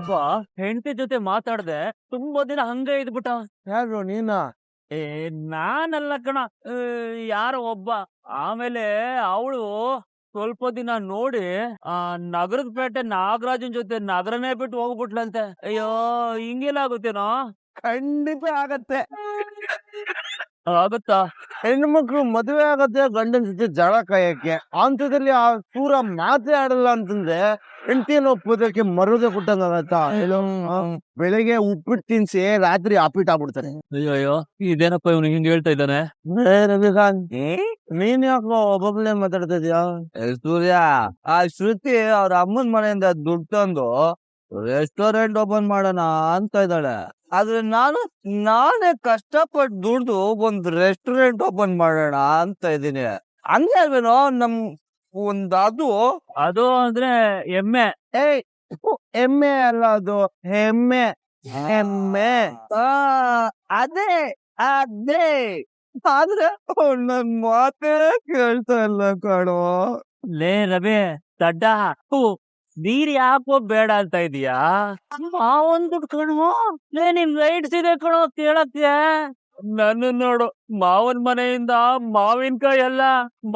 ಒಬ್ಬ ಹೆಂಡತಿ ಜೊತೆ ಮಾತಾಡ್ದೆ ತುಂಬಾ ದಿನ ಹಂಗೆ ಇದ್ಬಿಟ್ಟ. ಯಾರು ನೀನಾ? ಏ ನಾನಲ್ಲ ಕಣ, ಯಾರೋ ಒಬ್ಬ. ಆಮೇಲೆ ಅವಳು ಸ್ವಲ್ಪ ದಿನ ನೋಡಿ ಆ ನಗರದ ಪೇಟೆ ನಾಗರಾಜನ್ ಜೊತೆ ನಗರನೇ ಬಿಟ್ಟು ಹೋಗ್ಬಿಟ್ಲಂತೆ. ಅಯ್ಯೋ, ಹಿಂಗೆಲ್ಲ ಆಗುತ್ತೇನೋ? ಖಂಡಿತ ಆಗತ್ತೆ. ಆಗುತ್ತಾ? ಹೆಣ್ಮಕ್ಳು ಮದುವೆ ಆಗತ್ತೆ ಗಂಡನ ಜೊತೆ ಜಗಳ ಕಾಯಕ್ಕೆ, ಅಂತದಲ್ಲಿ ಆ ಪೂರ ಮಾತೇ ಆಡಲ್ಲ ಅಂತಂದ್ರೆ ಹೆಂಡತಿಯನ್ನು ಒಪ್ಪೋದಕ್ಕೆ ಮರುದೇ ಕೊಟ್ಟಂಗ ಆಗತ್ತಾ? ಬೆಳಿಗ್ಗೆ ಉಪ್ಪಿಟ್ಟು ತಿನ್ಸಿ ರಾತ್ರಿ ಆಪಿಟ್ ಆಗ್ಬಿಡ್ತಾನೆ. ಅಯ್ಯೋ ಅಯ್ಯೋ, ಇದೇನಪ್ಪ ಇವನು ಹಿಂಗ್ ಹೇಳ್ತಾ ಇದ್ದಾನೆ? ರವಿಕಾಂತ್, ನೀನ್ ಯಾಕೋ ಒಬ್ಬೊಬ್ಳೆ ಮಾತಾಡ್ತಾ ಇದೀಯಾ? ಸೂರ್ಯ, ಆ ಶ್ರುತಿ ಅವ್ರ ಅಮ್ಮನ ಮನೆಯಿಂದ ದುಡ್ಡು ತಂದು ರೆಸ್ಟೋರೆಂಟ್ ಓಪನ್ ಮಾಡೋಣ ಅಂತ ಇದ್ದಾಳೆ. ಆದ್ರೆ ನಾನೇ ಕಷ್ಟಪಟ್ಟು ದುಡ್ದು ಒಂದ್ ರೆಸ್ಟೋರೆಂಟ್ ಓಪನ್ ಮಾಡೋಣ ಅಂತ ಇದೀನಿ. ಹಂಗೆ ಅಲ್ವೇನೋ ನಮ್ ಅದು ಅದು ಅಂದ್ರೆ ಎಮ್ಮೆ. ಏಯ್, ಎಮ್ಮೆ ಅಲ್ಲ, ಅದು ಹೆಮ್ಮೆ. ಹೆಮ್ಮೆ. ಆ, ಅದೇ ಅದೇ ಆದ್ರೆ ನನ್ ಮಾತೇ ಕೇಳ್ತಾ ಇಲ್ಲ ಕಣೋ. ಲೇ ರವಿ ದಡ್ಡ, ನೀರ್ ಯಾಕೋ ಬೇಡ ಅಂತ ಇದೀಯಾ? ಮಾವನ್ ದುಡ್ಡು ಕಣೋ. ಲೇ ನಿನ್ ರೈಟ್ಸ್ ಇದೆ ಕಣೋ ಕೇಳಕ್ಕೆ. ನನ್ನ ನೋಡು, ಮಾವನ್ ಮನೆಯಿಂದ ಮಾವಿನಕಾಯಿ ಅಲ್ಲ,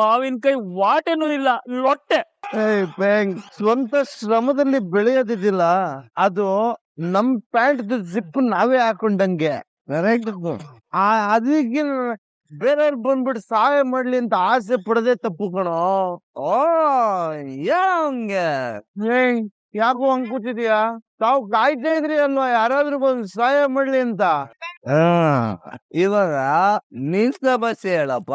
ಮಾವಿನಕಾಯಿ ವಾಟೆನೂ ಇಲ್ಲ, ಲೊಟ್ಟೆ. ಸ್ವಂತ ಶ್ರಮದಲ್ಲಿ ಬೆಳೆಯೋದಿದ್ದಿಲ್ಲ, ಅದು ನಮ್ ಪ್ಯಾಂಟ್ ಜಿಪ್ ನಾವೇ ಹಾಕೊಂಡಂಗೆ. ಅದಕ್ಕೆ ಬೇರೆಯವ್ರು ಬಂದ್ಬಿಟ್ಟು ಸಹಾಯ ಮಾಡ್ಲಿ ಅಂತ ಆಸೆ ಪಡದೆ ತಪ್ಪು ಕಣೋ. ಓ, ಹಂಗೆ ಯಾಕೋ ಹಂಗ್ ಕೂತಿದ್ಯಾ? ತಾವು ಕಾಯ್ತಾ ಇದ್ರಿ ಅಲ್ವಾ ಯಾರಾದ್ರೂ ಬಂದು ಸಹಾಯ ಮಾಡ್ಲಿ ಅಂತ? ಇವಾಗ ನಿನ್ ಸಮಸ್ಯೆ ಹೇಳಪ್ಪ.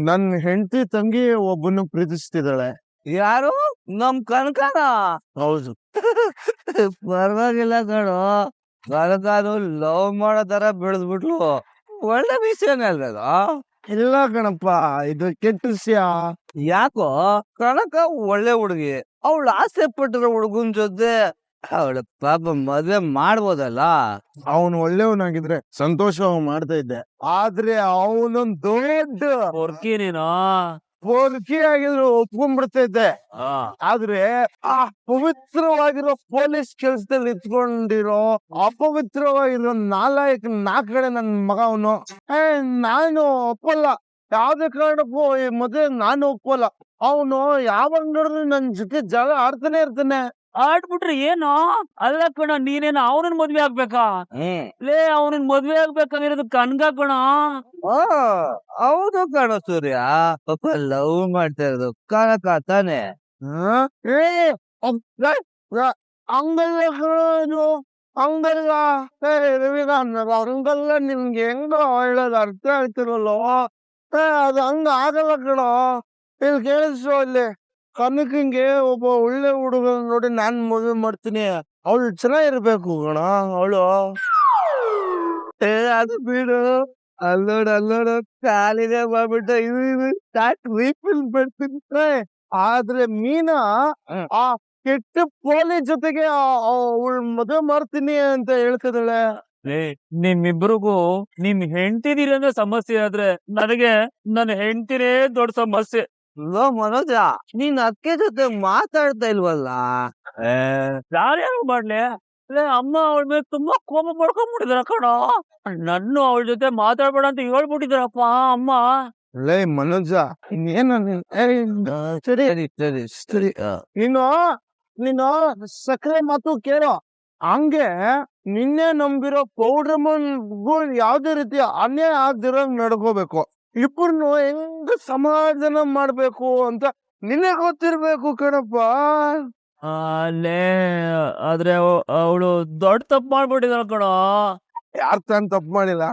ನನ್ ಹೆಂಡತಿ ತಂಗಿ ಒಬ್ಬನು ಪ್ರೀತಿಸ್ತಿದ್ದಾಳೆ. ಯಾರು? ನಮ್ ಕನಕನ? ಹೌದು. ಪರವಾಗಿಲ್ಲ ಕಣೋ, ಕನಕನು ಲವ್ ಮಾಡೋ ತರ ಬೆಳೆದ್ಬಿಟ್ಲು. ಒಳ್ಳೆ ವಿಷಯನೇ ಅಲ್ವೇದ? ಇಲ್ಲ ಕಣಪ್ಪ, ಇದು ಕೆಟ್ಟ ವಿಷಯ. ಯಾಕೋ? ಕನಕ ಒಳ್ಳೆ ಹುಡುಗಿ, ಅವಳು ಆಸೆ ಪಟ್ಟಿರೋ ಹುಡುಗನ್ ಜೊತೆ ಅವಳ ಪಾಪ ಮದ್ವೆ ಮಾಡ್ಬೋದಲ್ಲ. ಅವನು ಒಳ್ಳೆಯವನಾಗಿದ್ರೆ ಸಂತೋಷವಾಗಿ ಮಾಡ್ತಾ ಇದ್ದೆ, ಆದ್ರೆ ಅವನೊಂದ್ ದೊಡ್ಡ ಹೊರ್ಕಿ ನೀನು. ಪೊರ್ಕಿ ಆಗಿದ್ರು ಒಪ್ಕೊಂಡ್ಬಿಡ್ತಾ ಇದ್ದೆ. ಆದ್ರೆ ಆ ಪವಿತ್ರವಾಗಿರೋ ಪೊಲೀಸ್ ಕೆಲ್ಸದಲ್ಲಿ ಇತ್ಕೊಂಡಿರೋ ಅಪವಿತ್ರವಾಗಿರೋ ನಾಲ್ಕು ಕಡೆ ನನ್ ಮಗ ಅವನು. ನಾನು ಒಪ್ಪಲ್ಲ, ಯಾವ್ದೇ ಕಾರಣಕ್ಕೂ ಈ ಮದ್ವೆ ನಾನು ಒಪ್ಪಲ್ಲ. ಅವನು ಯಾವಾಗ ನೋಡಿದ್ರು ನನ್ ಜೊತೆ ಜಗಳ ಆಡ್ತಾನೆ ಇರ್ತಾನೆ. ಆಡ್ಬಿಟ್ರೆ ಏನು? ಅಲ್ಲ ಕಣ, ನೀನೇನು ಅವನನ್ ಮದ್ವೆ ಆಗ್ಬೇಕಾ? ಲೇ, ಅವನನ್ ಮದ್ವೆ ಆಗ್ಬೇಕಾಗಿರೋದು ಕನ್ಗ ಕಣ. ಹೌದು ಕಣೋ ಸೂರ್ಯ, ಪಾಪ ಲವ್ ಮಾಡ್ತಾ ಇರೋದು ಕನಕ ತಾನೆ. ಹಂಗಲ್ಲ ಕಣೋ, ಹಂಗಲ್ಲ. ರವಿಕಾಂತ್, ಹಂಗಲ್ಲ. ನಿಮ್ಗೆ ಹೆಂಗ ಒಳ್ಳೇದು ಅರ್ಥ ಆಗ್ತಿರಲ್ಲೋ. ಅದು ಹಂಗ ಆಗಲ್ಲ ಕಣೋ. ಇಲ್ಲಿ ಕೇಳಿಸೋ, ಇಲ್ಲಿ ಕನಕಂಗೆ ಒಬ್ಬ ಒಳ್ಳೆ ಹುಡುಗ ನೋಡಿ ನಾನ್ ಮದುವೆ ಮಾಡ್ತೀನಿ. ಅವಳು ಚೆನ್ನಾಗಿರ್ಬೇಕು ಕಣ. ಅವಳು ಅದು ಬಿಡು. ಅಲ್ಲೋಡು ಕಾಲಿಗೆ ಮಾಡ್ಬಿಟ್ಟು ಇದು ರೀಫಿಲ್ ಬರ್ತೀನಿ. ಆದ್ರೆ ಮೀನಾ ಆ ಕೆಟ್ಟ ಪೊಲೀಸ್ ಜೊತೆಗೆ ಅವಳು ಮದುವೆ ಮಾಡ್ತೀನಿ ಅಂತ ಹೇಳ್ತಿದ್ದಾಳೆ. ಲೇ, ನಿಮ್ಮಿಬ್ರಿಗೂ ನಿಮ್ ಹೆಂಡ್ತಿದಿರಂದ್ರೆ ಸಮಸ್ಯೆ ಆದ್ರೆ ನನಗೆ ನನ್ನ ಹೆಂಡ್ತಿನೇ ದೊಡ್ಡ ಸಮಸ್ಯೆ. ಲೋ ಮನೋಜ, ನೀನ್ ಅಕ್ಕೆ ಜೊತೆ ಮಾತಾಡ್ತಾ ಇಲ್ವಲ್ಲ? ಯಾರ್ಯಾರು ಮಾಡ್ಲಿ? ಲೇ, ಅಮ್ಮ ಅವಳ ಮೇಲೆ ತುಂಬಾ ಕೋಪ ಪಡ್ಕೊಂಡ್ಬಿಟ್ಟಿದಾರ ಕಣ. ನನ್ನ ಅವಳ ಜೊತೆ ಮಾತಾಡ್ಬೇಡ ಅಂತ ಹೇಳ್ಬಿಟ್ಟಿದಾರಪ್ಪ ಅಮ್ಮ. ಲೇ ಮನೋಜ, ಇನ್ನೇನು ಸರಿ ಸರಿ ಸರಿ. ನೀನು ಸಕ್ಕರೆ ಮಾತು ಕೇಳೋ. ಹಂಗೆ ನಿನ್ನೆ ನಂಬಿರೋ ಪೌಡ್ರಮನ್ಗೂ ಯಾವ್ದೇ ರೀತಿ ಅನ್ಯಾಯ ಆಗ್ದಿರಂಗ್ ನಡ್ಕೋಬೇಕು. ಇಬ್ಬರನ್ನು ಹೆಂಗ ಸಮಾಧಾನ ಮಾಡ್ಬೇಕು ಅಂತ ನಿನ್ನೆ ಗೊತ್ತಿರ್ಬೇಕು ಕಣಪ್ಪ. ಅಲ್ಲೇ ಆದ್ರೆ ಅವಳು ದೊಡ್ಡ ತಪ್ಪು ಮಾಡ್ಬಿಟ್ಟಿದಾರ ಕಣ. ಯಾರ್ ತಾನ್ ತಪ್ಪು ಮಾಡಿಲ್ಲ?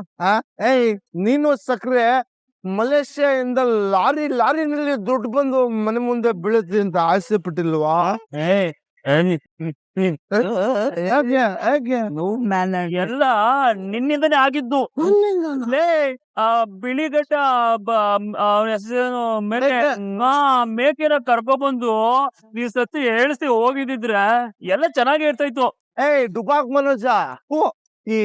ನೀನು ಸಕ್ಕರೆ ಮಲೇಷ್ಯಾದಿಂದ ಲಾರಿನಲ್ಲಿ ದುಡ್ಡು ಬಂದು ಮನೆ ಮುಂದೆ ಬೀಳುತ್ತೆ ಅಂತ ಆಸೆ ಪಟ್ಟಿಲ್ವಾ? ಎಲ್ಲ ನಿನ್ನಿಂದನೇ ಆಗಿದ್ದು. ಲೇ, ಆ ಬಿಳಿಗಟ್ಟ ಹೆಸರೇನು ಮೇಕೆನ ಕರ್ಕೊಬಂದು ಈ ಸತಿ ಹೇಳಿಸಿ ಹೋಗಿದ್ರೆ ಎಲ್ಲ ಚೆನ್ನಾಗಿ ಇರ್ತಾ ಇತ್ತು. ಡುಬಾಕ್ ಮನೋಜ, ಈ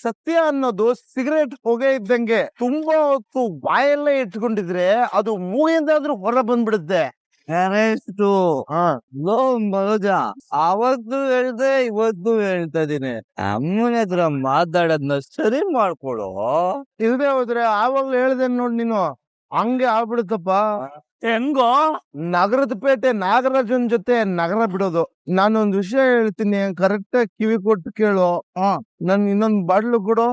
ಸತ್ಯ ಅನ್ನೋದು ಸಿಗರೇಟ್ ಹೊಗೆ ಇದ್ದಂಗೆ. ತುಂಬಾ ಹೊತ್ತು ಬಾಯಲ್ಲೇ ಇಟ್ಕೊಂಡಿದ್ರೆ ಅದು ಮೂಗಿಂದಾದ್ರೂ ಹೊರ ಬಂದ್ಬಿಡುತ್ತೆ. ಎಷ್ಟು ಹಾ ಲೋ ಮನೋಜ, ಅವತ್ತು ಹೇಳ್ದೆ ಇವತ್ತು ಹೇಳ್ತಾ ಇದೀನಿ, ಅಮ್ಮನ ಹತ್ರ ಮಾತಾಡೋದ್ನ ಸರಿ ಮಾಡ್ಕೊಡು. ಇಲ್ದೇ ಹೋದ್ರೆ ಆವಾಗ್ಲೂ ಹೇಳ್ದೆ ನೋಡ್ ನೀನು, ಹಂಗೆ ಆಗ್ಬಿಡುತ್ತಪ್ಪ. ಹೆಂಗೋ? ನಗರದ ಪೇಟೆ ನಾಗರಾಜನ್ ಜೊತೆ ನಗರ ಬಿಡೋದು. ನಾನೊಂದ್ ವಿಷಯ ಹೇಳ್ತೀನಿ, ಕರೆಕ್ಟ್ ಆಗಿ ಕಿವಿ ಕೊಟ್ಟು ಕೇಳು. ನನ್ ಇನ್ನೊಂದ್ ಬಾಟ್ಲು ಕೊಡು.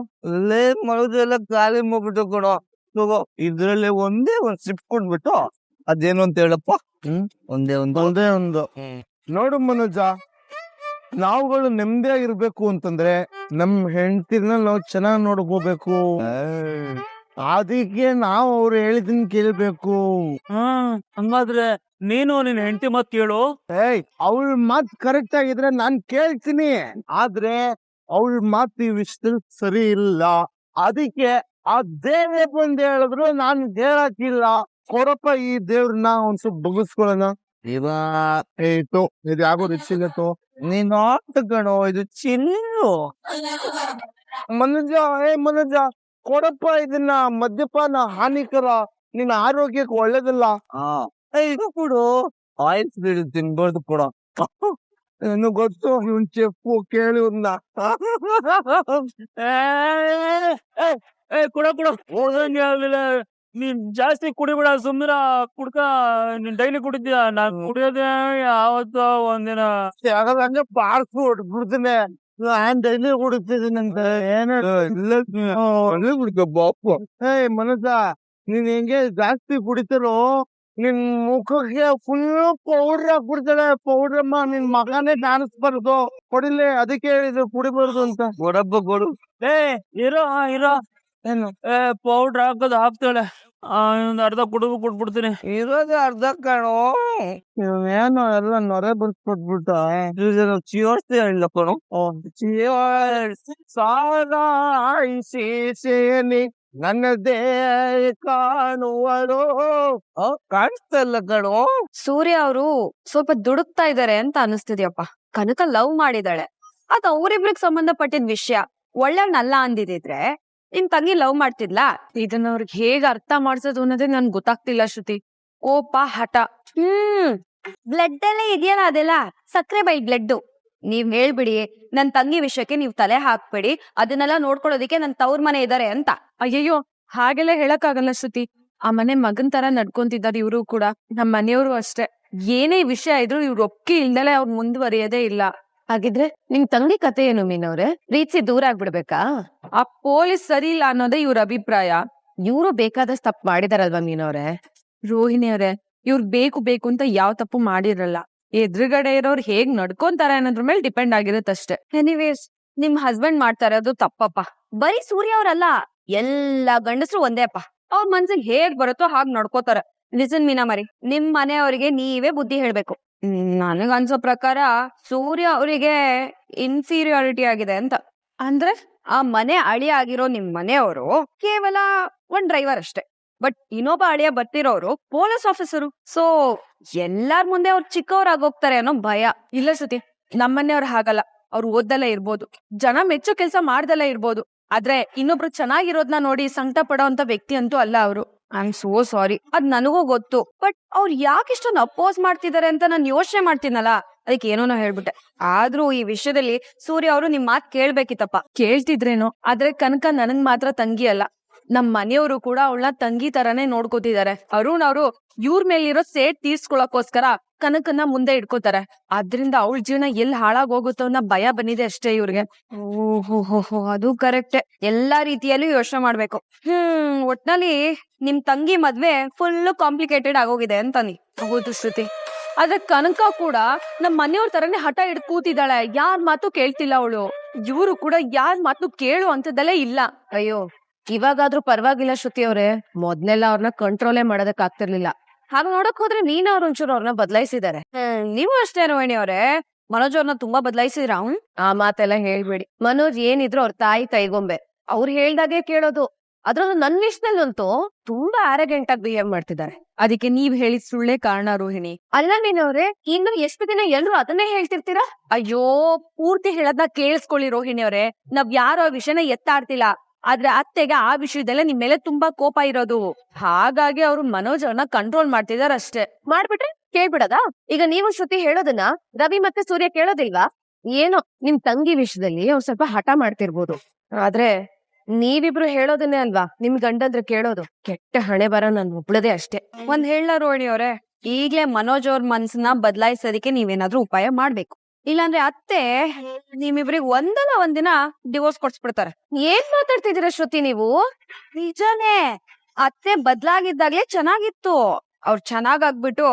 ಲೇ ಮನೋಜ, ಎಲ್ಲ ಖಾಲಿ ಮುಗ್ಬಿಟ್ಟು ಕೊಡು. ತಗೋ, ಇದ್ರಲ್ಲಿ ಒಂದೇ ಒಂದ್ ಸಿಪ್ ಕೊಟ್ಬಿಟ್ಟು ಅದೇನು ಅಂತ ಹೇಳಪ್ಪ. ಒಂದೇ ಒಂದು. ನೋಡು ಮನೋಜ, ನಾವುಗಳು ನೆಮ್ಮದಿಯಾಗಿರ್ಬೇಕು ಅಂತಂದ್ರೆ ನಮ್ ಹೆಂಡತಿನ ನಾವು ಚೆನ್ನಾಗ್ ನೋಡ್ಕೋಬೇಕು. ಅದಕ್ಕೆ ನಾವು ಅವ್ರು ಹೇಳಿದನ್ ಕೇಳ್ಬೇಕು. ಹಂಗಾದ್ರೆ ನೀನು ನಿನ್ ಹೆಂಡತಿ ಮತ್ ಕೇಳು. ಅವಳ ಮಾತ್ ಕರೆಕ್ಟ್ ಆಗಿದ್ರೆ ನಾನ್ ಕೇಳ್ತೀನಿ, ಆದ್ರೆ ಅವಳ ಮಾತು ಈ ವಿಷಯದಲ್ಲಿ ಸರಿ ಇಲ್ಲ. ಅದಕ್ಕೆ ಆ ದೇವ್ರೆ ಬಂದ್ ಹೇಳಿದ್ರು ನಾನ್ ಹೇಳಕ್ಕಿಲ್ಲ. ಕೊಡಪ್ಪ ಈ ದೇವ್ರನ್ನ ಒಂದ್ ಸ್ವಲ್ಪ ಬಗ್ಗಿಸ್ಕೊಳ್ಳೋಣ. ಇದು ಯಾಕೋ ರಿಚಿಲ್ಲತ್ತು. ನೀನ್ ಆಟ ಕಣೋ, ಇದು ಚಿನ್ನು. ಮನೋಜ ಕೊಡಪ್ಪ ಇದನ್ನ, ಮದ್ಯಪಾನ ಹಾನಿಕರ, ನಿನ್ನ ಆರೋಗ್ಯಕ್ಕೆ ಒಳ್ಳೇದಲ್ಲ. ಇದು ಕೊಡು, ಆಯಿಲ್ ಸ್ಪೀಡ್ ತಿನ್ಬಾರ್ದು ಕೊಡ. ಏನು ಗೊತ್ತು, ಇವನ್ ಚೆಪ್ಪು ಕೇಳಿ ಒಂದ ಕುಡ ಹೋದಂಗೆ ಆಗ್ಲಿಲ್ಲ. ನೀನ್ ಜಾಸ್ತಿ ಕುಡಿಬೇಡ, ಸುಮ್ರ ಕುಡ್ಕ. ನೀನ್ ಡೈಲಿ ಕುಡಿದ್ಯಾ? ನಾನ್ ಕುಡಿಯೋದೇ ಯಾವತ್ತೋ ಒಂದಿನ ಹಂಗೆ ಪಾರ್ಕ್ ಬಿಡ್ತೀನಿ. ನಾನ್ ಡೈಲಿ ಕುಡಿತಿದ್ದೀನಂತ ಏನ ಬಾಪು. ಮನಸ, ನೀನ್ ಹೆಂಗೆ ಜಾಸ್ತಿ ಕುಡಿತಾರೋ ನಿನ್ ಮುಖಕ್ಕೆ ಫುಲ್ ಪೌಡ್ರ್ ಹಾಕ್ಬಿಡ್ತಾಳೆ. ಪೌಡ್ರಮ್ಮ ನಿನ್ ಮಗನೇ ಕಾಣಿಸ್ಬಾರ್ದು. ಕೊಡಿಲಿ, ಅದಕ್ಕೆ ಹೇಳಿದ್ರು ಕುಡಿಬಾರ್ದು ಅಂತ. ಕೊಡಪ್ಪ ಕೊಡು. ಇರೋ ಏನು ಪೌಡ್ರ್ ಹಾಕೋದು ಹಾಕ್ತಾಳೆ. ಇನ್ನೊಂದ್ ಅರ್ಧ ಕುಡಿದು ಕೊಟ್ಬಿಡ್ತೀನಿ. ಇರೋದೇ ಅರ್ಧ ಕಣೋ. ಏನು ಎಲ್ಲ ನೊರೆ ಬರ್ಸ್ಕೊಟ್ಬಿಟ್ಟ. ಚಿಯೋರ್ಸ್ತಿ ಹೇಳಿಲ್ಲ ಕಣೋ. ಸಾರಾಯಿಸಿ ನನ್ನದೇ ಕಾಣುವರು. ಕಾಣಿಸ್ತಾ ಇಲ್ಲ ಕಣೋ. ಸೂರ್ಯ ಅವರು ಸ್ವಲ್ಪ ದುಡುಕ್ತಾ ಇದಾರೆ ಅಂತ ಅನಿಸ್ತಿದ್ಯಪ್ಪ. ಕನಕ ಲವ್ ಮಾಡಿದಾಳೆ, ಅದ್ ಅವ್ರಿಬ್ರಿಗೆ ಸಂಬಂಧಪಟ್ಟಿದ್ ವಿಷಯ. ಒಳ್ಳೆವ್ನಲ್ಲ ಅಂದಿದ್ರೆ ನಿಮ್ ತಂಗಿ ಲವ್ ಮಾಡ್ತಿದ್ಲಾ? ಇದನ್ನ ಅವ್ರಿಗೆ ಹೇಗ್ ಅರ್ಥ ಮಾಡ್ಸೋದು ಅನ್ನೋದೇ ನನ್ ಗೊತ್ತಾಗ್ತಿಲ್ಲ ಶ್ರುತಿ. ಕೋಪ, ಹಠ. ಬ್ಲಡ್ ಎಲ್ಲ ಇದೆಯಲ್ಲ, ಅದೆಲ್ಲ ಸಕ್ಕರೆ ಬೈ ಬ್ಲಡ್. ನೀವ್ ಹೇಳ್ಬಿಡಿ, ನನ್ ತಂಗಿ ವಿಷಯಕ್ಕೆ ನೀವ್ ತಲೆ ಹಾಕ್ಬೇಡಿ, ಅದನ್ನೆಲ್ಲ ನೋಡ್ಕೊಳ್ಳೋದಿಕ್ಕೆ ನನ್ ತವ್ರ ಮನೆ ಇದಾರೆ ಅಂತ. ಅಯ್ಯಯ್ಯೋ, ಹಾಗೆಲ್ಲ ಹೇಳಕ್ಕಾಗಲ್ಲ ಶ್ರುತಿ. ಆ ಮನೆ ಮಗನ್ ತರ ನಡ್ಕೊಂತಿದ್ದಾರೆ ಇವ್ರು ಕೂಡ. ನಮ್ ಮನೆಯವರು ಅಷ್ಟೇ. ಏನೇ ವಿಷಯ ಇದ್ರು ಇವ್ರು ಒಪ್ಪಿಗೆ ಇಲ್ದಲೆ ಅವ್ರು ಮುಂದುವರಿಯೋದೇ ಇಲ್ಲ. ಹಾಗಿದ್ರೆ ನಿಮ್ ತಂಗಿ ಕತೆ ಏನು ಮೀನವ್ರೆ? ಪ್ರೀತಿ ದೂರ ಆಗ್ಬಿಡ್ಬೇಕಾ? ಆ ಪೊಲೀಸ್ ಸರಿ ಇಲ್ಲ ಅನ್ನೋದೇ ಇವ್ರ ಅಭಿಪ್ರಾಯ. ಇವ್ರು ಬೇಕಾದಷ್ಟು ತಪ್ಪು ಮಾಡಿದಾರಲ್ವಾ ಮೀನವ್ರೆ? ರೋಹಿಣಿ ಅವ್ರೆ, ಇವ್ರು ಬೇಕು ಅಂತ ಯಾವ ತಪ್ಪು ಮಾಡಿರಲ್ಲ. ಎದುರುಗಡೆ ಇರೋರು ಹೇಗ್ ನಡ್ಕೊಂತಾರೆ ಅನ್ನೋದ್ರ ಮೇಲೆ ಡಿಪೆಂಡ್ ಆಗಿರುತ್ತಷ್ಟೇ. ಎನಿವೇಸ್, ನಿಮ್ ಹಸ್ಬೆಂಡ್ ಮಾಡ್ತಾ ಇರೋದು ತಪ್ಪಪ್ಪ. ಬರೀ ಸೂರ್ಯ ಅವ್ರಲ್ಲ, ಎಲ್ಲಾ ಗಂಡಸರು ಒಂದೇ ಅಪ್ಪ. ಅವ್ರ ಮನ್ಸಿಗೆ ಹೇಗ್ ಬರುತ್ತೋ ಹಾಗ್ ನಡ್ಕೋತಾರೆ. ಲಿಸನ್ ಮೀನಾ ಮರಿ, ನಿಮ್ ಮನೆಯವ್ರಿಗೆ ನೀವೇ ಬುದ್ಧಿ ಹೇಳ್ಬೇಕು. ನನಗ್ ಅನ್ಸೋ ಪ್ರಕಾರ ಸೂರ್ಯ ಅವರಿಗೆ ಇನ್ಫೀರಿಯಾರಿಟಿ ಆಗಿದೆ ಅಂತ. ಅಂದ್ರೆ ಆ ಮನೆ ಅಳಿಯ ಆಗಿರೋ ನಿಮ್ ಮನೆಯವರು ಕೇವಲ ಒಂದ್ ಡ್ರೈವರ್ ಅಷ್ಟೇ. ಬಟ್ ಇನ್ನೊಬ್ಬ ಅಳಿಯ ಬರ್ತಿರೋರು ಪೊಲೀಸ್ ಆಫೀಸರು. ಸೊ ಎಲ್ಲಾರ್ ಮುಂದೆ ಅವ್ರು ಚಿಕ್ಕವರಾಗೋಗ್ತಾರೆ ಅನ್ನೋ ಭಯ. ಇಲ್ಲ ಸತಿ, ನಮ್ಮನೆಯವ್ರು ಹಾಗಲ್ಲ. ಅವ್ರು ಓದ್ದಲ್ಲೇ ಇರ್ಬೋದು, ಜನ ಮೆಚ್ಚೋ ಕೆಲ್ಸ ಮಾಡ್ದಲ್ಲೇ ಇರ್ಬೋದು, ಆದ್ರೆ ಇನ್ನೊಬ್ರು ಚೆನ್ನಾಗಿರೋದ್ನ ನೋಡಿ ಸಂಕಟ ಪಡೋಂತ ವ್ಯಕ್ತಿ ಅಂತೂ ಅಲ್ಲ ಅವರು. I am so sorry. ಅದ್ ನನಗೂ ಗೊತ್ತು. ಬಟ್ ಅವ್ರು ಯಾಕೆ ಇಷ್ಟೊಂದು ಅಪೋಸ್ ಮಾಡ್ತಿದಾರೆ ಅಂತ ನಾನು ಯೋಚನೆ ಮಾಡ್ತೀನಲ್ಲ, ಅದಕ್ಕೆ ಏನೋ ಹೇಳ್ಬಿಟ್ಟೆ. ಆದ್ರೂ ಈ ವಿಷಯದಲ್ಲಿ ಸೂರ್ಯ ಅವರು ನಿಮ್ ಮಾತ್ ಕೇಳ್ಬೇಕಿತ್ತಪ್ಪ. ಕೇಳ್ತಿದ್ರೇನೋ, ಆದ್ರೆ ಕನಕ ನನಗ್ ಮಾತ್ರ ತಂಗಿ ಅಲ್ಲ, ನಮ್ ಮನೆಯವರು ಕೂಡ ಅವಳನ್ನ ತಂಗಿ ತರಾನೇ ನೋಡ್ಕೋತಿದ್ದಾರೆ. ಅರುಣ್ ಅವರು ಇವ್ರ ಮೇಲಿರೋ ಸೇಟ್ ತೀರ್ಸ್ಕೊಳಕೋಸ್ಕರ ಕನಕನ್ನ ಮುಂದೆ ಇಟ್ಕೋತಾರೆ. ಅದ್ರಿಂದ ಅವಳ ಜೀವನ ಎಲ್ಲಿ ಹಾಳಾಗೋಗುತ್ತೋ ಅನ್ನೋ ಭಯ ಬಂದಿದೆ ಅಷ್ಟೇ ಇವ್ರಿಗೆ. ಓಹೋ, ಅದು ಕರೆಕ್ಟೆ. ಎಲ್ಲಾ ರೀತಿಯಲ್ಲೂ ಯೋಚನೆ ಮಾಡ್ಬೇಕು. ಒಟ್ನಲ್ಲಿ ನಿಮ್ ತಂಗಿ ಮದ್ವೆ ಫುಲ್ ಕಾಂಪ್ಲಿಕೇಟೆಡ್ ಆಗೋಗಿದೆ ಅಂತಾನಿ. ಹೌದು ಶ್ರುತಿ, ಆದ್ರೆ ಕನಕ ಕೂಡ ನಮ್ ಮನೆಯವ್ರ ತರನೇ ಹಠ ಹಿಡ್ದು ಕೂತಿದ್ದಾಳೆ. ಯಾರ್ ಮಾತು ಕೇಳ್ತಿಲ್ಲ ಅವಳು. ಇವ್ರು ಕೂಡ ಯಾರ್ ಮಾತು ಕೇಳು ಅಂತದಲ್ಲೇ ಇಲ್ಲ. ಅಯ್ಯೋ, ಇವಾಗಾದ್ರೂ ಪರವಾಗಿಲ್ಲ ಶ್ರುತಿ ಅವ್ರೆ. ಮೊದ್ಲೆಲ್ಲ ಅವ್ರನ್ನ ಕಂಟ್ರೋಲೇ ಮಾಡೋದಕ್ ಆಗ್ತಿರ್ಲಿಲ್ಲ. ಹಾಗ ನೋಡಕ್ ಹೋದ್ರೆ ನೀನ್ ಅವ್ರ ಒಂಚೂರು ಅವ್ರನ್ನ ಬದಲಾಯಿಸಿದಾರೆ. ನೀವು ಅಷ್ಟೇ ರೋಹಿಣಿ ಅವ್ರೆ, ಮನೋಜ್ ಅವ್ರನ್ನ ತುಂಬಾ ಬದಲಾಯಿಸಿದ್ರ. ಆ ಮಾತೆಲ್ಲ ಹೇಳ್ಬೇಡಿ. ಮನೋಜ್ ಏನಿದ್ರು ಅವ್ರ ತಾಯಿ ಕೈಗೊಂಬೆ. ಅವ್ರು ಹೇಳ್ದಾಗೆ ಕೇಳೋದು. ಅದ್ರಲ್ಲೂ ನನ್ ವಿಷಯದಲ್ಲಂತೂ ತುಂಬಾ ಆರಗೆಂಟ್ ಆಗಿ ಬಿಹೇವ್ ಮಾಡ್ತಿದ್ದಾರೆ. ಅದಕ್ಕೆ ನೀವ್ ಹೇಳಿದ್ ಸುಳ್ಳೇ ಕಾರಣ ರೋಹಿಣಿ. ಅಲ್ಲ ನೀನವ್ರೆ, ಇನ್ನು ಎಷ್ಟು ದಿನ ಎಲ್ರು ಅದನ್ನೇ ಹೇಳ್ತಿರ್ತೀರಾ? ಅಯ್ಯೋ, ಪೂರ್ತಿ ಹೇಳದ್ನ ಕೇಳಿಸ್ಕೊಳ್ಳಿ ರೋಹಿಣಿ ಅವ್ರೆ. ನಾವ್ ಯಾರೋ ಆ ವಿಷಯನ ಎತ್ತಾಡ್ತಿಲ್ಲ, ಆದ್ರೆ ಅತ್ತೆಗೆ ಆ ವಿಷಯದಲ್ಲೇ ನಿಮ್ ಮೇಲೆ ತುಂಬಾ ಕೋಪ ಇರೋದು. ಹಾಗಾಗಿ ಅವ್ರು ಮನೋಜ್ ಅವ್ರನ್ನ ಕಂಟ್ರೋಲ್ ಮಾಡ್ತಿದಾರ ಅಷ್ಟೇ. ಮಾಡ್ಬಿಟ್ರೆ ಕೇಳ್ಬಿಡದಾ? ಈಗ ನೀವು ಶ್ರುತಿ ಹೇಳೋದನ್ನ ರವಿ ಮತ್ತೆ ಸೂರ್ಯ ಕೇಳೋದಿಲ್ವಾ? ಏನೋ ನಿಮ್ ತಂಗಿ ವಿಷಯದಲ್ಲಿ ಅವ್ರು ಸ್ವಲ್ಪ ಹಠ ಮಾಡ್ತಿರ್ಬೋದು, ಆದ್ರೆ ನೀವಿಬ್ರು ಹೇಳೋದನ್ನೇ ಅಲ್ವಾ ನಿಮ್ ಗಂಡಂದ್ರೆ ಕೇಳೋದು. ಕೆಟ್ಟ ಹಣೆ ಬರ ನನ್ ಒಬ್ಳದೇ ಅಷ್ಟೇ. ಒಂದ್ ಹೇಳ ರೋಹಿಣಿ ಅವ್ರೆ, ಈಗ್ಲೇ ಮನೋಜ್ ಅವ್ರ ಮನ್ಸನ್ನ ಬದಲಾಯಿಸೋದಕ್ಕೆ ನೀವೇನಾದ್ರೂ ಉಪಾಯ ಮಾಡ್ಬೇಕು. ಇಲ್ಲಾಂದ್ರೆ ಅತ್ತೆ ನಿಮ್ಮಿಬ್ರಿಗೆ ಒಂದಲ್ಲ ಒಂದಿನ ಡಿವೋರ್ಸ್ ಕೊಡ್ಸ್ಬಿಡ್ತಾರೆ. ಏನ್ ಮಾತಾಡ್ತಿದ್ದೀರಾ ಶ್ರುತಿ ನೀವು? ನಿಜಾನೇ, ಅತ್ತೆ ಬದ್ಲಾಗಿದ್ದಾಗ್ಲೇ ಚೆನ್ನಾಗಿತ್ತು. ಅವ್ರು ಚೆನ್ನಾಗಾಗ್ಬಿಟ್ಟು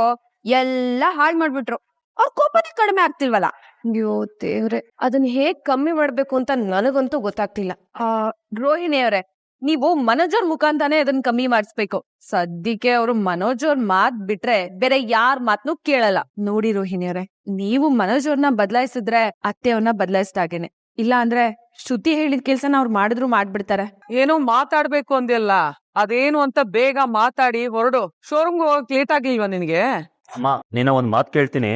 ಎಲ್ಲ ಹಾಳ್ ಮಾಡ್ಬಿಟ್ರು. ಅವ್ರ ಕೋಪನೇ ಕಡಿಮೆ ಆಗ್ತಿಲ್ವಲ್ಲ. ಅಯ್ಯೋ ದೇವ್ರೆ, ಅದನ್ನ ಹೇಗ್ ಕಮ್ಮಿ ಮಾಡ್ಬೇಕು ಅಂತ ನನಗಂತೂ ಗೊತ್ತಾಗ್ತಿಲ್ಲ. ರೋಹಿಣಿ ಅವ್ರೆ, ನೀವು ಮನೋಜ್ ಅವ್ರ ಮುಖಾಂತಾನೆ ಅದನ್ನ ಕಮ್ಮಿ ಮಾಡಿಸ್ಬೇಕು. ಸದ್ಯಕ್ಕೆ ಅವ್ರು ಮನೋಜ್ ಅವ್ರ ಮಾತ್ ಬಿಟ್ರೆ ಬೇರೆ ಯಾರ್ ಮಾತ್ನು ಕೇಳಲ್ಲ. ನೋಡಿ ರೋಹಿಣಿ ಅವ್ರೆ, ನೀವು ಮನೋಜ್ ಅವ್ರನ್ನ ಬದಲಾಯಿಸಿದ್ರೆ ಅತ್ತೆ ಅವ್ರನ್ನ ಬದಲಾಯಿಸ್ದಾಗೇನೆ. ಇಲ್ಲ ಅಂದ್ರೆ ಶ್ರುತಿ ಹೇಳಿದ ಕೆಲ್ಸನ ಅವ್ರು ಮಾಡಿದ್ರು ಮಾಡ್ಬಿಡ್ತಾರೆ. ಏನೋ ಮಾತಾಡ್ಬೇಕು ಅಂದಿಲ್ಲ, ಅದೇನು ಅಂತ ಬೇಗ ಮಾತಾಡಿ ಹೊರಡು. ಶೋರೂಮ್ಗೆ ಹೋಗಕ್ ಲೇಟ್ ಆಗ್ಲಿಲ್ವಾ ನಿನ್ಗೆ? ಅಮ್ಮ ನೀನ ಒಂದ್ ಮಾತ್ ಕೇಳ್ತೀನಿ,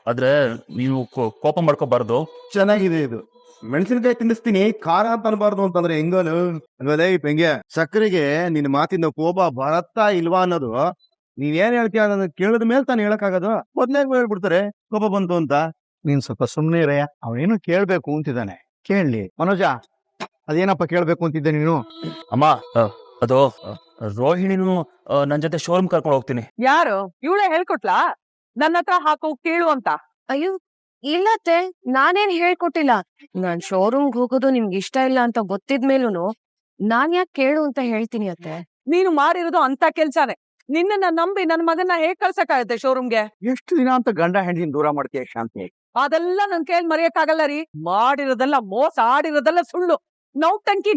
ಆದ್ರೆ ನೀವು ಕೋಪ ಮಾಡ್ಕೋಬಾರ್ದು. ಚೆನ್ನಾಗಿದೆ ಇದು. ಮೆಣಸಿನಕಾಯಿ ತಿನ್ನಿಸ್ತೀನಿ, ಖಾರ ಅಂತ ಅನ್ಬಾರ್ದು ಅಂತಂದ್ರೆ ಹೆಂಗನು? ಅಲ್ವಲೇ ಪೆಂಗೆ, ಸಕ್ಕರೆಗೆ ನಿನ್ ಮಾತಿನ ಕೋಪ ಬರತ್ತಾ ಇಲ್ವಾ ಅನ್ನೋದು ನೀವೇನ್ ಹೇಳ್ತೀಯ ಅನ್ನೋದನ್ನ ಕೇಳಿದ ಮೇಲೆ ತಾನು ಹೇಳಕ್ಕಾಗೋದು. ಮೊದ್ಲೇ ಹೇಳ್ಬಿಡ್ತಾರೆ ಕೋಪ ಬಂತು ಅಂತ. ನೀನ್ ಸ್ವಲ್ಪ ಸುಮ್ನೆ ಇರಯ್ಯ, ಅವನೇನು ಕೇಳ್ಬೇಕು ಅಂತಿದ್ದಾನೆ, ಕೇಳಲಿ. ಮನೋಜ, ಅದೇನಪ್ಪ ಕೇಳ್ಬೇಕು ಅಂತಿದ್ದೆ ನೀನು? ಅಮ್ಮ ಅದು ರೋಹಿಣಿನು ನನ್ ಜೊತೆ ಶೋರೂಮ್ ಕರ್ಕೊಂಡು ಹೋಗ್ತೀನಿ. ಯಾರು ಇವಳೇ ಹೇಳ್ಕೊಟ್ಲಾ ನನ್ನ ಹತ್ರ ಹಾಕೋ ಕೇಳು ಅಂತ? ಅಯ್ಯೋ ಇಲ್ಲತ್ತೆ, ನಾನೇನ್ ಹೇಳ್ಕೊಟ್ಟಿಲ್ಲ. ನಾನ್ ಶೋರೂಮ್ಗೆ ಹೋಗೋದು ನಿಮ್ಗೆ ಇಷ್ಟ ಇಲ್ಲ ಅಂತ ಗೊತ್ತಿದ್ಮೇಲೂನು ನಾನ್ ಯಾಕೆ ಕೇಳು ಅಂತ ಹೇಳ್ತೀನಿ ಅತ್ತೆ. ನೀನು ಮಾಡಿರೋದು ಅಂತ ಕೆಲ್ಸಾನೆ. ನಿನ್ನ ನಂಬಿ ನನ್ ಮಗನ್ನ ಹೇಗ್ ಕಳ್ಸಕ್ಕಾಗತ್ತೆ ಶೋರೂಮ್ಗೆ? ಎಷ್ಟು ದಿನ ಅಂತ ಗಂಡ ಹೆಂಡತಿನ ದೂರ ಮಾಡ್ತೀಯ ಶಾಂತಿ? ಅದೆಲ್ಲ ನನ್ ಕೈಯಲ್ಲಿ ಮರೆಯಕ್ಕಾಗಲ್ಲ ರೀ. ಮಾಡಿರೋದೆಲ್ಲ ಮೋಸ, ಆಡಿರೋದೆಲ್ಲ ಸುಳ್ಳು. ನೌಟಂಕಿ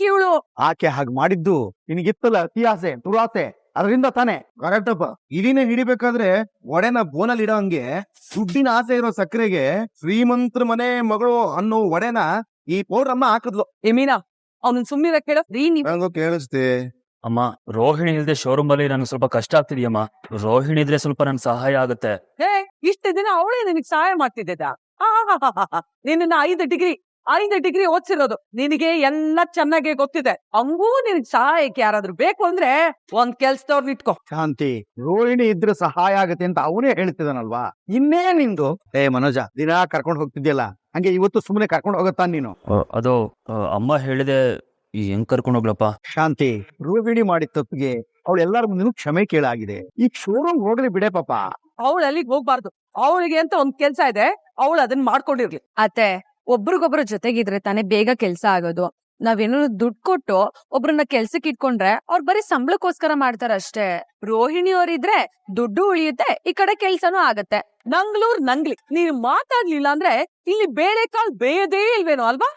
ಇವಳು. ಆಕೆ ಹಾಗೆ ಮಾಡಿದ್ದು ನಿನಗಿತ್ತಲ್ಲ ಅತಿಯಾಸೆ, ದುರಾಸೆ, ಅದರಿಂದ ತಾನೆ. ಕರೆಕ್ಟಪ್ಪ. ಇಲಿನ ಹಿಡಿಬೇಕಾದ್ರೆ ಒಡೆನ ಬೋನಲ್ಲಿ ಇಡೋ ಹಂಗೆ ದುಡ್ಡಿನ ಆಸೆ ಇರೋ ಸಕ್ಕರೆಗೆ ಶ್ರೀಮಂತರ ಮನೆ ಮಗಳು ಅನ್ನೋ ಒಡೆನ ಈ ಪೌಡ್ರಮ್ಮ ಹಾಕಿದ್ಲು. ಮೀನಾ, ಅವ್ನ ಸುಮ್ನಿರ ಕೇಳ ರೀ. ನಂಗೋ ಕೇಳಿಸ್ತೆ. ಅಮ್ಮ, ರೋಹಿಣಿ ಇಲ್ದೆ ಶೋರೂಮ್ ಅಲ್ಲಿ ನನ್ಗೆ ಸ್ವಲ್ಪ ಕಷ್ಟ ಆಗ್ತಿದೆಯಮ್ಮ. ರೋಹಿಣಿ ಇದ್ರೆ ಸ್ವಲ್ಪ ನನ್ ಸಹಾಯ ಆಗುತ್ತೆ. ಇಷ್ಟು ದಿನ ಅವಳೇ ನಿನಗ್ ಸಹಾಯ ಮಾಡ್ತಿದ್ದ. ನಿನ್ನ 5 ಡಿಗ್ರಿ ಓದ್ಸಿರೋದು, ನಿನಗೆ ಎಲ್ಲ ಚೆನ್ನಾಗೆ ಗೊತ್ತಿದೆ. ಹಂಗೂ ನಿನಗ್ ಸಹಾಯಕ್ಕೆ ಯಾರಾದ್ರೂ ಬೇಕು ಅಂದ್ರೆ ಒಂದ್ ಕೆಲ್ಸದವ್ರನ್ನ ಇಟ್ಕೋ. ಶಾಂತಿ, ರೋಹಿಣಿ ಇದ್ರೆ ಸಹಾಯ ಆಗತ್ತೆ ಅಂತ ಅವನೇ ಹೇಳ್ತಿದ್ದಾನಲ್ವಾ, ಇನ್ನೇ ನಿಂದು? ಮನೋಜ, ದಿನ ಕರ್ಕೊಂಡು ಹೋಗ್ತಿದ್ಯಲ್ಲ, ಹಂಗೆ ಇವತ್ತು ಸುಮ್ಮನೆ ಕರ್ಕೊಂಡು ಹೋಗತ್ತಾ ನೀನು? ಅದು ಅಮ್ಮ ಹೇಳಿದೆ, ಹೆಂಗ್ ಕರ್ಕೊಂಡು ಹೋಗ್ಲಪ್ಪ? ಶಾಂತಿ, ರೋಹಿಣಿ ಮಾಡಿದ ತಪ್ಪಿಗೆ ಅವಳು ಎಲ್ಲಾರ ಮುಂದೆ ಕ್ಷಮೆ ಕೇಳಾಗಿದೆ. ಈಗ ಶೋರೂಮ್ ಹೋಗ್ಲಿ ಬಿಡೆ ಪಾಪ. ಅವಳು ಅಲ್ಲಿಗೆ ಹೋಗ್ಬಾರ್ದು. ಅವಳಿಗೆ ಅಂತ ಒಂದ್ ಕೆಲ್ಸ ಇದೆ, ಅವಳು ಅದನ್ನ ಮಾಡ್ಕೊಂಡಿರ್ಲಿ. ಅತ್ತೆ, ಒಬ್ರಿಗೊಬ್ರು ಜೊತೆಗಿದ್ರೆ ತಾನೇ ಬೇಗ ಕೆಲ್ಸ ಆಗೋದು. ನಾವೇನೋ ದುಡ್ಡು ಕೊಟ್ಟು ಒಬ್ರನ್ನ ಕೆಲ್ಸಕ್ಕೆ ಇಟ್ಕೊಂಡ್ರೆ ಅವ್ರು ಬರೀ ಸಂಬಳಕ್ಕೋಸ್ಕರ ಮಾಡ್ತಾರ ಅಷ್ಟೇ. ರೋಹಿಣಿ ಅವ್ರಿದ್ರೆ ದುಡ್ಡು ಉಳಿಯುತ್ತೆ, ಈ ಕಡೆ ಕೆಲ್ಸನೂ ಆಗತ್ತೆ. ನಂಗ್ಲಿ ನೀನು ಮಾತಾಡ್ಲಿಲ್ಲ ಅಂದ್ರೆ ಇಲ್ಲಿ ಬೇಳೆ ಕಾಳು ಬೇಯದೇ ಇಲ್ವೇನೋ ಅಲ್ವಾ?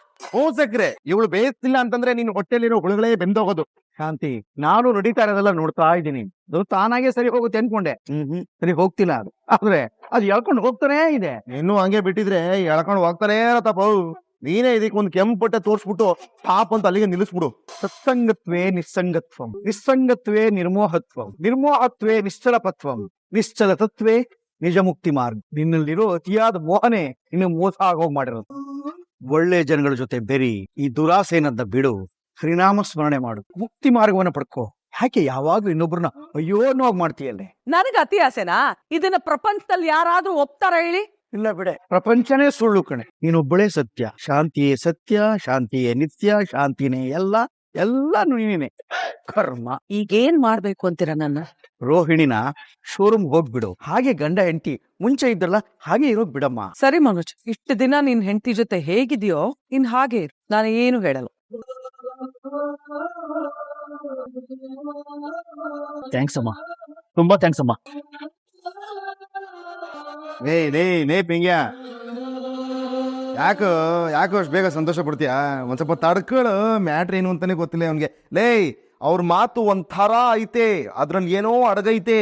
ಸಕ್ರೆ, ಇವಳು ಬೇಯಿಸ್ತಿಲ್ಲ ಅಂತಂದ್ರೆ ನೀನು ಹೊಟ್ಟೆಲಿರೋ ಹುಳುಗಳೇ ಬೆಂದೋಗೋದು. ಶಾಂತಿ, ನಾನು ನಡೀತಾ ಇರೋದೆಲ್ಲ ನೋಡ್ತಾ ಇದ್ದೀನಿ. ಅದು ತಾನಾಗೆ ಸರಿ ಹೋಗುತ್ತೆ ಅನ್ಕೊಂಡೆ. ಸರಿ ಹೋಗ್ತಿಲ್ಲ ಅದು. ಆದ್ರೆ ಅದು ಎಳ್ಕೊಂಡು ಹೋಗ್ತಾನೇ ಇದೆ. ಇನ್ನು ಹಂಗೆ ಬಿಟ್ಟಿದ್ರೆ ಎಳ್ಕೊಂಡು ಹೋಗ್ತಾನೇ ಇರತ್ತಪ್ಪ. ನೀನೇ ಇದಕ್ಕೆ ಒಂದು ಕೆಂಪು ಬಟ್ಟೆ ತೋರ್ಸ್ಬಿಟ್ಟು ಪಾಪ ಅಂತ ಅಲ್ಲಿಗೆ ನಿಲ್ಲಿಸ್ಬಿಡು. ಸತ್ಸಂಗತ್ವೇ ನಿಸ್ಸಂಗತ್ವಂ, ನಿಸ್ಸಂಗತ್ವೇ ನಿರ್ಮೋಹತ್ವಂ, ನಿರ್ಮೋಹತ್ವೇ ನಿಶ್ಚಲಪತ್ವಂ, ನಿಶ್ಚಲ ತತ್ವೇ ನಿಜ ಮುಕ್ತಿ ಮಾರ್ಗ. ನಿನ್ನಲ್ಲಿರೋ ಅತಿಯಾದ ಮೋಹನೆ ಇನ್ನು ಮೋಸ ಆಗೋಗ್ ಮಾಡಿರೋದು. ಒಳ್ಳೆ ಜನಗಳ ಜೊತೆ ಬೆರಿ, ಈ ದುರಾಸೆನದ್ದ ಬಿಡು, ಶ್ರೀನಾಮ ಸ್ಮರಣೆ ಮಾಡು, ಮುಕ್ತಿ ಮಾರ್ಗವನ್ನ ಪಡ್ಕೋ. ಯಾಕೆ ಯಾವಾಗ್ಲೂ ಇನ್ನೊಬ್ರನ್ನ ಅಯ್ಯೋ ನೋಗ್ ಮಾಡ್ತೀಯಲ್ಲೇ? ನನಗ ಅತಿ ಆಸೆನಾ? ಇದನ್ನ ಪ್ರಪಂಚದಲ್ಲಿ ಯಾರಾದ್ರೂ ಒಪ್ತಾರ ಹೇಳಿ? ಇಲ್ಲ ಬಿಡೆ, ಪ್ರಪಂಚನೇ ಸುಳ್ಳು ಕಣೆ, ನೀನೊಬ್ಬಳೇ ಸತ್ಯ. ಶಾಂತಿಯೇ ಸತ್ಯ, ಶಾಂತಿಯೇ ನಿತ್ಯ, ಶಾಂತಿನೇ ಎಲ್ಲ, ಎಲ್ಲ ನೀನೇ. ಕರ್ಮ. ಈಗೇನ್ ಮಾಡ್ಬೇಕು ಅಂತೀರ ನನ್ನ? ರೋಹಿಣಿನ ಶೋರೂಮ್ ಹೋಗ್ಬಿಡು. ಹಾಗೆ ಗಂಡ ಹೆಂಡತಿ ಮುಂಚೆ ಇದ್ದಲ್ಲ ಹಾಗೆ ಇರೋಗ್ ಬಿಡಮ್ಮ. ಸರಿ ಮನೋಜ್, ಇಷ್ಟು ದಿನ ನಿನ್ ಹೆಂಡತಿ ಜೊತೆ ಹೇಗಿದೆಯೋ ಇನ್ ಹಾಗೆ ಇರು. ನಾನು ಏನು ಹೇಳಲ್ಲ. ಥ್ಯಾಂಕ್ಸ್ ಅಮ್ಮ, ತುಂಬಾ ಥ್ಯಾಂಕ್ಸ್ ಅಮ್ಮ. ನೇ ಪಿಂಗ್ಯ, ಯಾಕೋ ಅಷ್ಟು ಬೇಗ ಸಂತೋಷ ಪಡ್ತೀಯಾ? ಒಂದ್ ಸ್ವಲ್ಪ ತಡ್ಕಳು. ಮ್ಯಾಟ್ರ್ ಏನು ಅಂತಾನೆ ಗೊತ್ತಿಲ್ಲ ಅವನ್ಗೆ. ಅವ್ರ ಮಾತು ಒಂಥರ ಐತೆ, ಅದ್ರಲ್ಲಿ ಏನೋ ಅಡಗೈತೆ.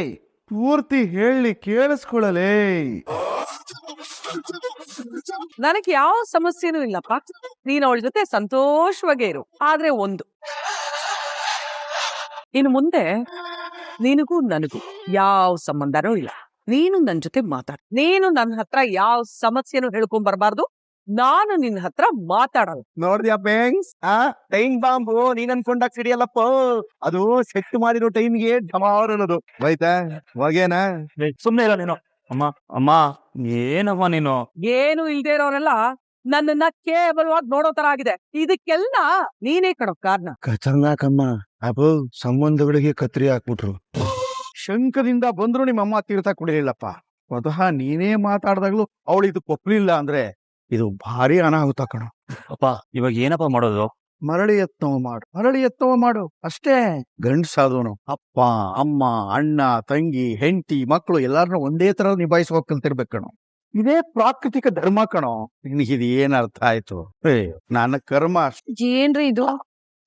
ಪೂರ್ತಿ ಹೇಳಿ ಕೇಳಿಸ್ಕೊಳ್ಳಲೇ. ನನಗೆ ಯಾವ ಸಮಸ್ಯೆನೂ ಇಲ್ಲಪ್ಪ. ನೀನ್ ಅವಳ ಜೊತೆ ಸಂತೋಷವಾಗೇ ಇರು. ಆದ್ರೆ ಒಂದು, ಇನ್ನು ಮುಂದೆ ನಿನಗೂ ನನಗೂ ಯಾವ ಸಂಬಂಧನೂ ಇಲ್ಲ. ನೀನು ನನ್ ಜೊತೆ ಮಾತಾಡ. ನೀನು ನನ್ನ ಹತ್ರ ಯಾವ ಸಮಸ್ಯೆನೂ ಹೇಳ್ಕೊಂಡ್ ಬರ್ಬಾರ್ದು. ನಾನು ನಿನ್ ಹತ್ರ ಮಾತಾಡಲ್ಲ. ನೋಡ್ದ್ಯಾ ಪೇಂಗ್ಸ್ ಟೈಮ್ ಬಾಂಬು ನೀನ್ ಅನ್ಕೊಂಡಾಗ ಸಿಡಿಯಲ್ಲಪ್ಪ, ಅದು ಸೆಟ್ ಮಾಡಿರೋ ಟೈಮ್ಗೆ ಢಮಾರ್ ಅನ್ನೋದು. ಹೋಯ್ತಾ ಹೋಗೇನಾ? ಸುಮ್ನೆ ಇಲ್ಲ ನೀನು. ಅಮ್ಮ ಅಮ್ಮ ಏನಮ್ಮ ನೀನು? ಏನು ಇಲ್ದೇ ಇರೋರೆಲ್ಲ ನನ್ನನ್ನ ಕೇವಲವಾಗಿ ನೋಡೋ ತರ ಆಗಿದೆ. ಇದಕ್ಕೆಲ್ಲ ನೀನೇ ಕಣೋ ಕಾರಣ. ಖತರ್ನಾಕಮ್ಮ. ಅಬ್ಬೋ ಸಂಬಂಧಗಳಿಗೆ ಕತ್ರಿ ಹಾಕ್ಬಿಟ್ರು. ಶಂಕದಿಂದ ಬಂದ್ರು ನಿಮ್ಮ ಅಮ್ಮ ತೀರ್ಥ ಕುಡಿಲಿಲ್ಲಪ್ಪ. ಸ್ವತಃ ನೀನೇ ಮಾತಾಡ್ದಾಗ್ಲು ಅವಳು ಇದು ಒಪ್ಲಿಲ್ಲ ಅಂದ್ರೆ ಇದು ಭಾರಿ ಅನಾಹುತ ಕಣ. ಅಪ್ಪ ಇವಾಗ ಏನಪ್ಪ ಮಾಡೋದು? ಮರಳಿ ಯತ್ನವ ಮಾಡು ಅಷ್ಟೇ. ಗಂಡ್ಸಾದವನು ಅಪ್ಪ ಅಮ್ಮ ಅಣ್ಣ ತಂಗಿ ಹೆಂಡತಿ ಮಕ್ಕಳು ಎಲ್ಲಾರನ್ನೂ ಒಂದೇ ತರ ನಿಭಾಯಿಸುವ ಕಲ್ತಿರ್ಬೇಕು ಕಣೋ. ಇದೇ ಪ್ರಾಕೃತಿಕ ಧರ್ಮ ಕಣೋ. ನಿನಗಿದು ಏನ್ ಅರ್ಥ ಆಯ್ತು? ನನ್ನ ಕರ್ಮ ಅಷ್ಟೇ. ಏನ್ರಿ ಇದು?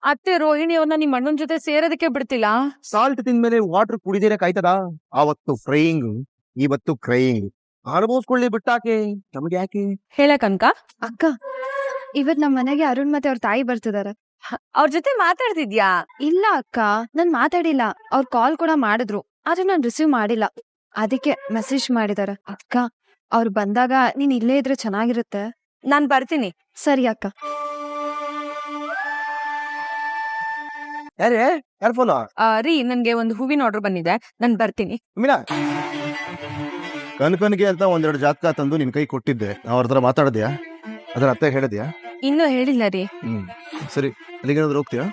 ಅತ್ತೆ ರೋಹಿಣಿ ಅವ್ರನ್ನ ನಿಮ್ ಅಣ್ಣನ್ ಜೊತೆ ಸೇರೋದಕ್ಕೆ ಬಿಡ್ತಿಲ್ಲ. ಸಾಲ್ಟ್ ತಿಂದ್ಮೇಲೆ ವಾಟರ್ ಕುಡಿದಿರಕ್ ಆಯ್ತದ? ಆವತ್ತು ಫ್ರೈಯಿಂಗ್, ಇವತ್ತು ಕ್ರೈಯಿಂಗ್. ಅನುಭವಿಸ್ಕೊಳ್ಳಿ ಬಿಟ್ಟಾಕೆ, ನಮ್ಗೆ ಯಾಕೆ? ಹೇಳ ಕನಕ. ಅಕ್ಕ, ಇವತ್ ನಮ್ ಮನೆಗೆ ಅರುಣ್ ಮತ್ತೆ ಅವ್ರ ತಾಯಿ ಬರ್ತಿದಾರೆ. ಅವ್ರ ಜೊತೆ ಮಾತಾಡ್ತಿದ್ಯಾ? ಇಲ್ಲ ಅಕ್ಕ, ನಾನ್ ಮಾತಾಡಿಲ್ಲ. ಅವ್ರ ಕಾಲ್ ಕೂಡ ಮಾಡಿದ್ರು, ಆದ್ರೆ ನಾನ್ ರಿಸೀವ್ ಮಾಡಿಲ್ಲ. ಅದಕ್ಕೆ ಮೆಸೇಜ್ ಮಾಡಿದಾರೆ. ಅಕ್ಕ, ಅವ್ರು ಬಂದಾಗ ನೀನ್ ಇಲ್ಲೇ ಇದ್ರೆ ಚೆನ್ನಾಗಿರುತ್ತೆ. ನಾನ್ ಬರ್ತೀನಿ. ಸರಿ ಅಕ್ಕ. ಯಾರ ಫೋನ್? ರೀ, ನನ್ಗೆ ಒಂದು ಹೂವಿನ ಆರ್ಡರ್ ಬಂದಿದೆ, ನಾನ್ ಬರ್ತೀನಿ. ಮೀನಾ, ಕನಕನಿಗೆ ಅಂತ ಒಂದೆರಡು ಜಾತಕ ತಂದು ನಿನ್ ಕೈ ಕೊಟ್ಟಿದ್ದೆ. ನಾವ್ ಅವ್ರ ಹತ್ರ ಮಾತಾಡ್ದ್ಯಾ? ಅದ್ರ ಅರ್ಥ ಹೇಳಿದ್ಯಾ? ಇನ್ನೂ ಹೇಳಿಲ್ಲ ರೀ. ಸರಿ, ಅಲ್ಲಿಗೇನಾದ್ರು ಹೋಗ್ತೀಯಾ?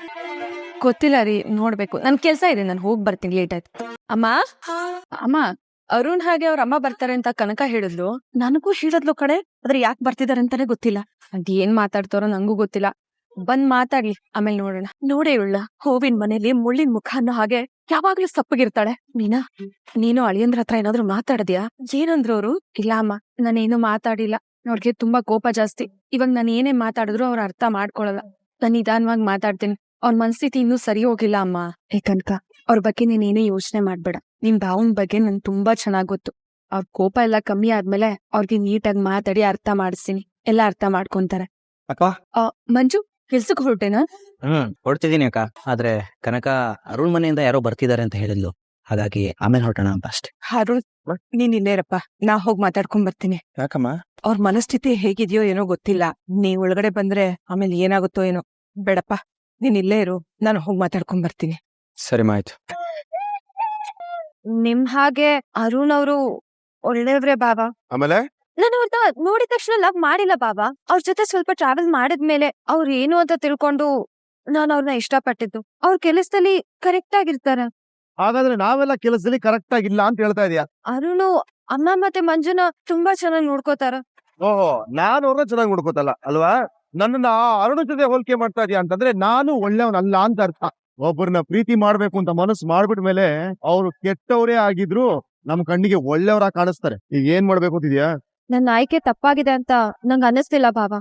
ಗೊತ್ತಿಲ್ಲ ರೀ, ನೋಡ್ಬೇಕು. ನನ್ ಕೆಲ್ಸ ಇದೆ, ನಾನ್ ಹೋಗ್ ಬರ್ತೀನಿ. ಲೇಟ್ ಆಯ್ತು. ಅಮ್ಮ ಅಮ್ಮ, ಅರುಣ್ ಹಾಗೆ ಅವ್ರ ಅಮ್ಮ ಬರ್ತಾರೆ ಅಂತ ಕನಕ ಹೇಳಿದ್ಲು. ನನಗೂ ಹೇಳಿದ್ಲು ಕಡೆ, ಆದ್ರೆ ಯಾಕೆ ಬರ್ತಿದಾರೆ ಅಂತಾನೆ ಗೊತ್ತಿಲ್ಲ. ಅದೇನ್ ಮಾತಾಡ್ತಾರೋ ನಂಗೂ ಗೊತ್ತಿಲ್ಲ. ಬಂದ್ ಮಾತಾಡ್ಲಿ, ಆಮೇಲೆ ನೋಡೋಣ. ನೋಡೇ ಉಳ್ಳ ಹೂವಿನ ಮನೇಲಿ ಮುಳ್ಳಿನ ಮುಖ ಅನ್ನೋ ಹಾಗೆ ಯಾವಾಗ್ಲೂ ಸಪ್ಪಗಿರ್ತಾಳೆ. ಮೀನಾ, ನೀನು ಅಳಿಯಂದ್ರ ಹತ್ರ ಏನಾದ್ರು ಮಾತಾಡಿದ್ಯಾ? ಏನಂದ್ರು ಅವ್ರು? ಇಲ್ಲ ಅಮ್ಮ, ನಾನೇನು ಮಾತಾಡಿಲ್ಲ. ನೋಡ್ಗೆ ತುಂಬಾ ಕೋಪ ಜಾಸ್ತಿ. ಇವಾಗ ನಾನು ಏನೇ ಮಾತಾಡಿದ್ರು ಅವ್ರ ಅರ್ಥ ಮಾಡ್ಕೊಳಲ್ಲ. ನಾನ್ ನಿಧಾನವಾಗಿ ಮಾತಾಡ್ತೀನಿ. ಅವ್ರ ಮನಸ್ಥಿತಿ ಇನ್ನೂ ಸರಿ ಹೋಗಿಲ್ಲ ಅಮ್ಮ. ಕನಕ, ಅವ್ರ ಬಗ್ಗೆ ನೀನೇನು ಯೋಚನೆ ಮಾಡ್ಬೇಡ. ನಿಮ್ ಭಾವನ್ ಬಗ್ಗೆ ನನ್ ತುಂಬಾ ಚೆನ್ನಾಗ್ ಗೊತ್ತು. ಅವ್ರ ಕೋಪ ಎಲ್ಲ ಕಮ್ಮಿ ಆದ್ಮೇಲೆ ಅವ್ರಿಗೆ ನೀಟಾಗಿ ಮಾತಾಡಿ ಅರ್ಥ ಮಾಡಿಸ್ತೀನಿ. ಎಲ್ಲ ಅರ್ಥ ಮಾಡ್ಕೊಂತಾರೆ. ಅಕ್ಕ, ಮಂಜು, ಕೆಲ್ಸಕ್ಕೆ ಹೊರಟೇನಾ? ಹೊಡ್ತಿದೀನಿ ಅಕ್ಕ. ಆದ್ರೆ ಕನಕ ಅರುಣ್ ಮನೆಯಿಂದ ಯಾರೋ ಬರ್ತಿದಾರೆ ಅಂತ ಹೇಳಿದ್ಲು, ಹಾಗಾಗಿ ಆಮೇಲೆ ಹೊರಟೋಣ ಅಂತ ಅಷ್ಟೇ. ಅರುಣ್, ನೀನ್ ಇಲ್ಲೇರಪ್ಪ, ನಾ ಹೋಗ್ ಮಾತಾಡ್ಕೊಂಡ್ ಬರ್ತೀನಿ. ಯಾಕಮ್ಮ? ಅವ್ರ ಮನಸ್ಥಿತಿ ಹೇಗಿದ್ಯೋ ಏನೋ ಗೊತ್ತಿಲ್ಲ. ನೀವ್ ಒಳಗಡೆ ಬಂದ್ರೆ ಆಮೇಲೆ ಏನಾಗುತ್ತೋ ಏನೋ. ಬೇಡಪ್ಪ, ನೀನ್ ಇಲ್ಲೇ ಇರು, ನಾನು ಹೋಗ್ ಮಾತಾಡ್ಕೊಂಡ್ ಬರ್ತೀನಿ. ಸರಿ ಆಯ್ತು. ನಿಮ್ ಹಾಗೆ ಅರುಣ್ ಅವರು ಒಳ್ಳೆಯವ್ರೆ ಬಾಬಾ. ಆಮೇಲೆ ನಾನು ಅವ್ರನ್ನ ನೋಡಿದ ತಕ್ಷಣ ಲವ್ ಮಾಡಿಲ್ಲ ಬಾಬಾ. ಅವ್ರ ಜೊತೆ ಸ್ವಲ್ಪ ಟ್ರಾವೆಲ್ ಮಾಡಿದ್ಮೇಲೆ ಅವ್ರು ಏನು ಅಂತ ತಿಳ್ಕೊಂಡು ನಾನು ಅವ್ರನ್ನ ಇಷ್ಟಪಟ್ಟಿದ್ದು. ಅವ್ರ ಕೆಲಸದಲ್ಲಿ ಕರೆಕ್ಟ್ ಆಗಿರ್ತಾರೆ. ಹಾಗಾದ್ರೆ ನಾವೆಲ್ಲ ಕೆಲಸದಲ್ಲಿ ಕರೆಕ್ಟ್ ಆಗಿಲ್ಲ ಅಂತ ಹೇಳ್ತಾ ಇದೀಯಾ? ಅರುಣು ಅಮ್ಮ ಮತ್ತೆ ಮಂಜುನ ತುಂಬಾ ಚೆನ್ನಾಗಿ ನೋಡ್ಕೋತಾರ. ಓಹೋ, ನಾನು ಅವ್ರನ್ನ ಚೆನ್ನಾಗಿ ನೋಡ್ಕೋತಲ್ಲ ಅಲ್ವಾ? ನನ್ನನ್ನ ಅರುಣ ಜೊತೆ ಹೋಲಿಕೆ ಮಾಡ್ತಾ ಇದೀಯ ಅಂತಂದ್ರೆ ನಾನು ಒಳ್ಳೆಯವನಲ್ಲ ಅಂತ ಅರ್ಥ. ಒಬ್ಬರನ್ನ ಪ್ರೀತಿ ಮಾಡ್ಬೇಕು ಅಂತ ಮನಸ್ಸು ಮಾಡ್ಬಿಟ್ಮೇಲೆ ಅವ್ರು ಕೆಟ್ಟವರೇ ಆಗಿದ್ರು ನಮ್ ಕಣ್ಣಿಗೆ ಒಳ್ಳೆಯವರಾಗಿ ಕಾಣಿಸ್ತಾರೆ. ಈಗ ಏನ್ ಮಾಡ್ಬೇಕು ಅಂತಿದ್ಯಾ? ನನ್ನ ಆಯ್ಕೆ ತಪ್ಪಾಗಿದೆ ಅಂತ ನಂಗೆ ಅನ್ನಿಸ್ತಿಲ್ಲ ಬಾಬಾ.